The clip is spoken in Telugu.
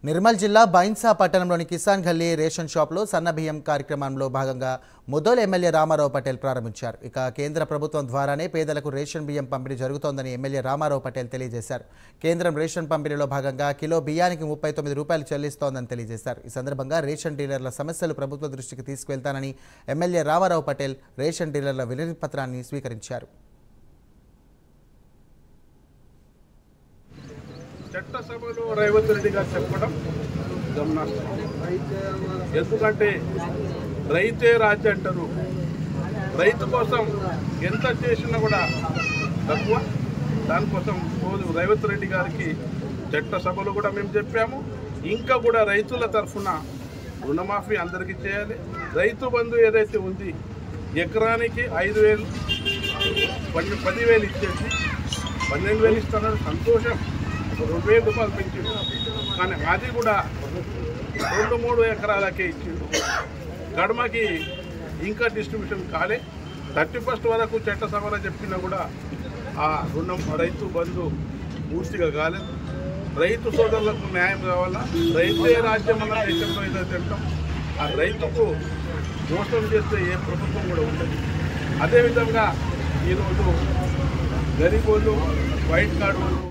నిర్మల్ జిల్లా బైన్సా పట్టణంలోని కిసాన్ గల్లీ రేషన్ షాప్లో సన్న బియ్యం కార్యక్రమంలో భాగంగా ముదోల్ ఎమ్మెల్యే రామారావు పటేల్ ప్రారంభించారు. ఇక కేంద్ర ప్రభుత్వం ద్వారానే పేదలకు రేషన్ బియ్యం పంపిణీ జరుగుతోందని ఎమ్మెల్యే రామారావు పటేల్ తెలియజేశారు. కేంద్రం రేషన్ పంపిణీలో భాగంగా కిలో బియ్యానికి 39 రూపాయలు చెల్లిస్తోందని తెలియజేశారు. ఈ సందర్భంగా రేషన్ డీలర్ల సమస్యలు ప్రభుత్వ దృష్టికి తీసుకువెళ్తానని ఎమ్మెల్యే రామారావు పటేల్ రేషన్ డీలర్ల వినతి పత్రాన్ని స్వీకరించారు. చట్టసభలో రేవంత్ రెడ్డి గారు చెప్పడం గమనార్హం. ఎందుకంటే రైతే రాజ్యం అంటారు. రైతు కోసం ఎంత చేసినా కూడా తక్కువ. దానికోసం రేవంత్ రెడ్డి గారికి చట్టసభలో కూడా మేము చెప్పాము. ఇంకా కూడా రైతుల తరఫున రుణమాఫీ అందరికీ చేయాలి. రైతు బంధు ఏదైతే ఉంది ఎకరానికి 5,000 10,000 ఇచ్చేసి 12,000 ఇస్తున్నారు. సంతోషం. 2,000 రూపాయలు పెంచిండు. కానీ అది కూడా 2-3 ఎకరాలకే ఇచ్చిండు. గడమకి ఇంకా డిస్ట్రిబ్యూషన్ కాలే. 31st వరకు చట్టసభలో చెప్పినా కూడా ఆ రుణం రైతు బంధు పూర్తిగా కాలేదు. రైతు సోదరులకు న్యాయం కావాలా. రైతే రాజ్యం అన్న దేశంలో ఏదైతే అంటాం ఆ రైతుకు మోసం చేస్తే ఏ ప్రభుత్వం కూడా ఉండదు. అదేవిధంగా ఈరోజు గరీబ్ వాళ్ళు వైట్ కార్డు వాళ్ళు